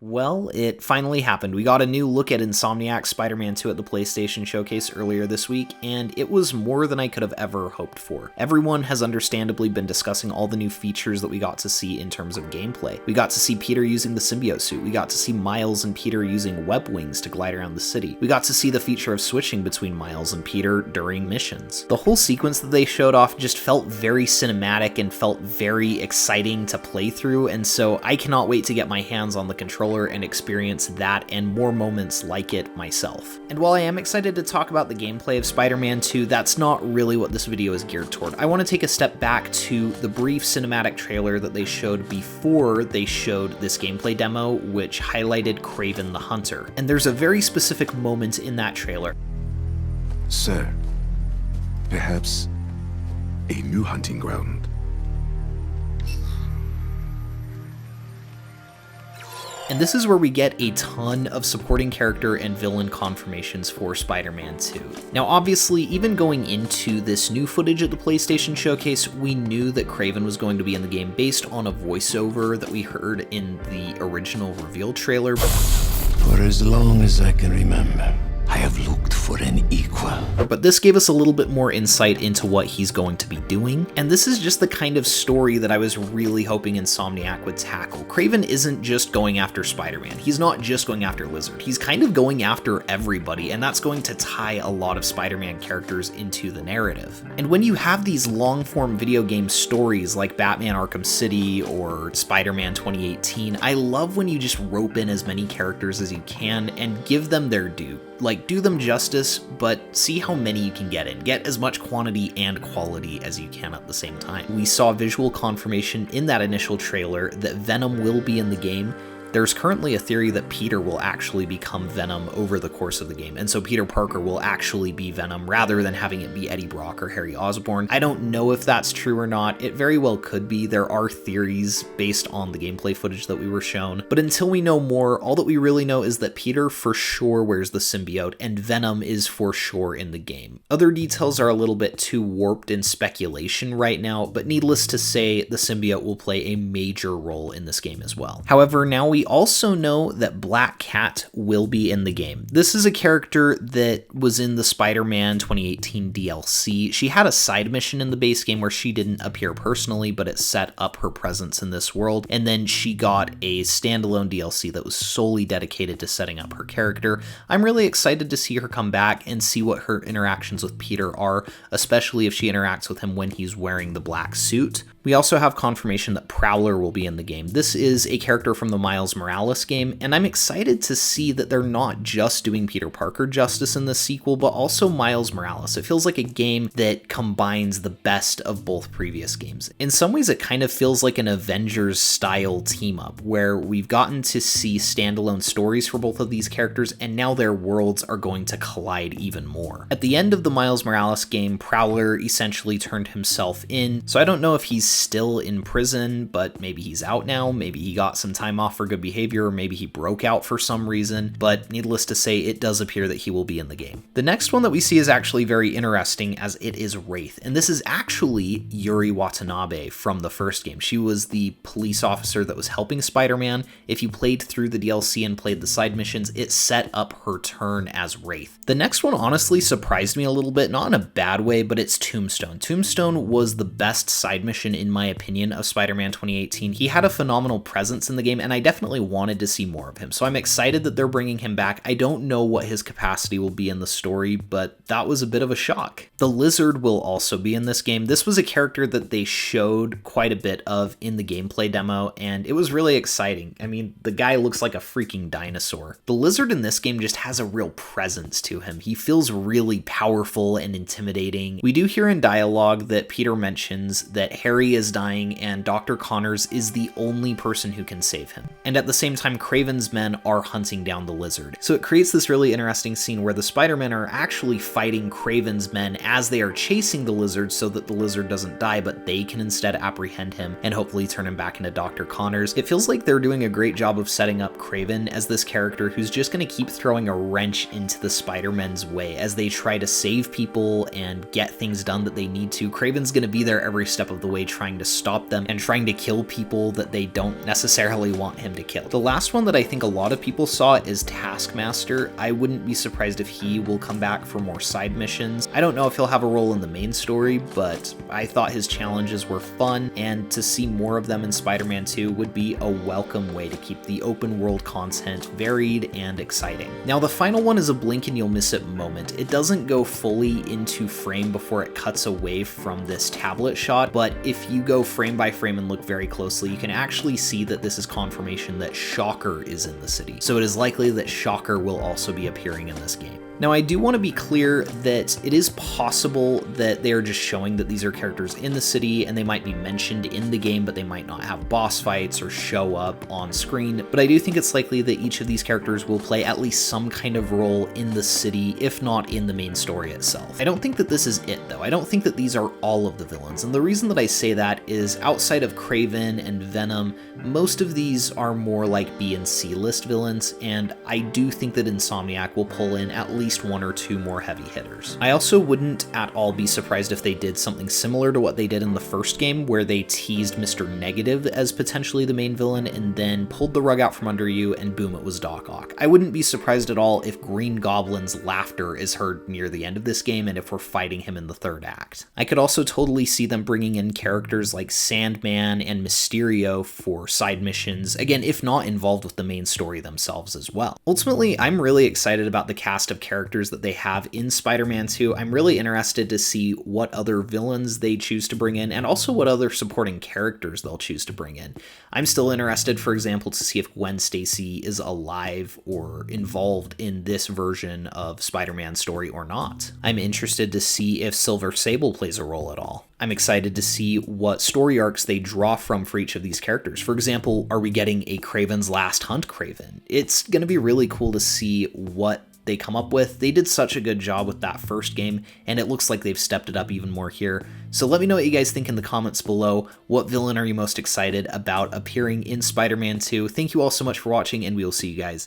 Well, it finally happened. We got a new look at Insomniac Spider-Man 2 at the PlayStation Showcase earlier this week, and it was more than I could have ever hoped for. Everyone has understandably been discussing all the new features that we got to see in terms of gameplay. We got to see Peter using the symbiote suit, we got to see Miles and Peter using web wings to glide around the city, we got to see the feature of switching between Miles and Peter during missions. The whole sequence that they showed off just felt very cinematic and felt very exciting to play through, and so I cannot wait to get my hands on the controller and experience that and more moments like it myself. And while I am excited to talk about the gameplay of Spider-Man 2, that's not really what this video is geared toward. I want to take a step back to the brief cinematic trailer that they showed before they showed this gameplay demo, which highlighted Kraven the Hunter. And there's a very specific moment in that trailer. Sir, perhaps a new hunting ground. And this is where we get a ton of supporting character and villain confirmations for Spider-Man 2. Now obviously, even going into this new footage at the PlayStation Showcase, we knew that Kraven was going to be in the game based on a voiceover that we heard in the original reveal trailer. For as long as I can remember, I have looked for an equal. But this gave us a little bit more insight into what he's going to be doing, and this is just the kind of story that I was really hoping Insomniac would tackle. Kraven isn't just going after Spider-Man, he's not just going after Lizard, he's kind of going after everybody, and that's going to tie a lot of Spider-Man characters into the narrative. And when you have these long-form video game stories like Batman Arkham City or Spider-Man 2018, I love when you just rope in as many characters as you can and give them their due. Like, do them justice, but see how many you can get in. Get as much quantity and quality as you can at the same time. We saw visual confirmation in that initial trailer that Venom will be in the game. There's currently a theory that Peter will actually become Venom over the course of the game, and so Peter Parker will actually be Venom rather than having it be Eddie Brock or Harry Osborn. I don't know if that's true or not. It very well could be. There are theories based on the gameplay footage that we were shown, but until we know more, all that we really know is that Peter for sure wears the symbiote, and Venom is for sure in the game. Other details are a little bit too warped in speculation right now, but needless to say, the symbiote will play a major role in this game as well. However, now we also know that Black Cat will be in the game. This is a character that was in the Spider-Man 2018 DLC. She had a side mission in the base game where she didn't appear personally, but it set up her presence in this world, and then she got a standalone DLC that was solely dedicated to setting up her character. I'm really excited to see her come back and see what her interactions with Peter are, especially if she interacts with him when he's wearing the black suit. We also have confirmation that Prowler will be in the game. This is a character from the Miles Morales game, and I'm excited to see that they're not just doing Peter Parker justice in this sequel, but also Miles Morales. It feels like a game that combines the best of both previous games. In some ways, it kind of feels like an Avengers-style team-up, where we've gotten to see standalone stories for both of these characters, and now their worlds are going to collide even more. At the end of the Miles Morales game, Prowler essentially turned himself in, so I don't know if he's still in prison, but maybe he's out now, maybe he got some time off for good behavior, or maybe he broke out for some reason, but needless to say, it does appear that he will be in the game. The next one that we see is actually very interesting, as it is Wraith, and this is actually Yuri Watanabe from the first game. She was the police officer that was helping Spider-Man. If you played through the DLC and played the side missions, it set up her turn as Wraith. The next one honestly surprised me a little bit, not in a bad way, but it's Tombstone. Tombstone was the best side mission in my opinion of Spider-Man 2018. He had a phenomenal presence in the game, and I definitely wanted to see more of him, so I'm excited that they're bringing him back. I don't know what his capacity will be in the story, but that was a bit of a shock. The Lizard will also be in this game. This was a character that they showed quite a bit of in the gameplay demo, and it was really exciting. I mean, the guy looks like a freaking dinosaur. The Lizard in this game just has a real presence to him. He feels really powerful and intimidating. We do hear in dialogue that Peter mentions that Harry is dying and Dr. Connors is the only person who can save him. And at the same time, Kraven's men are hunting down the Lizard. So it creates this really interesting scene where the Spider-Men are actually fighting Kraven's men as they are chasing the Lizard so that the Lizard doesn't die, but they can instead apprehend him and hopefully turn him back into Dr. Connors. It feels like they're doing a great job of setting up Kraven as this character who's just going to keep throwing a wrench into the Spider-Men's way as they try to save people and get things done that they need to. Kraven's going to be there every step of the way trying to stop them and trying to kill people that they don't necessarily want him to kill. The last one that I think a lot of people saw is Taskmaster. I wouldn't be surprised if he will come back for more side missions. I don't know if he'll have a role in the main story, but I thought his challenges were fun, and to see more of them in Spider-Man 2 would be a welcome way to keep the open world content varied and exciting. Now the final one is a blink and you'll miss it moment. It doesn't go fully into frame before it cuts away from this tablet shot, but if you go frame by frame and look very closely, you can actually see that this is confirmation that Shocker is in the city. So it is likely that Shocker will also be appearing in this game. Now, I do want to be clear that it is possible that they are just showing that these are characters in the city and they might be mentioned in the game, but they might not have boss fights or show up on screen. But I do think it's likely that each of these characters will play at least some kind of role in the city, if not in the main story itself. I don't think that this is it, though. I don't think that these are all of the villains. And the reason that I say that is outside of Kraven and Venom, most of these are more like B and C list villains, and I do think that Insomniac will pull in at least one or two more heavy hitters. I also wouldn't at all be surprised if they did something similar to what they did in the first game, where they teased Mr. Negative as potentially the main villain and then pulled the rug out from under you and boom, it was Doc Ock. I wouldn't be surprised at all if Green Goblin's laughter is heard near the end of this game and if we're fighting him in the third act. I could also totally see them bringing in characters like Sandman and Mysterio for side missions, again, if not involved with the main story themselves as well. Ultimately, I'm really excited about the cast of characters that they have in Spider-Man 2. I'm really interested to see what other villains they choose to bring in and also what other supporting characters they'll choose to bring in. I'm still interested, for example, to see if Gwen Stacy is alive or involved in this version of Spider-Man's story or not. I'm interested to see if Silver Sable plays a role at all. I'm excited to see what story arcs they draw from for each of these characters. For example, are we getting a Kraven's Last Hunt Kraven? It's going to be really cool to see what they come up with. They did such a good job with that first game, and it looks like they've stepped it up even more here. So let me know what you guys think in the comments below. What villain are you most excited about appearing in Spider-Man 2? Thank you all so much for watching, and we will see you guys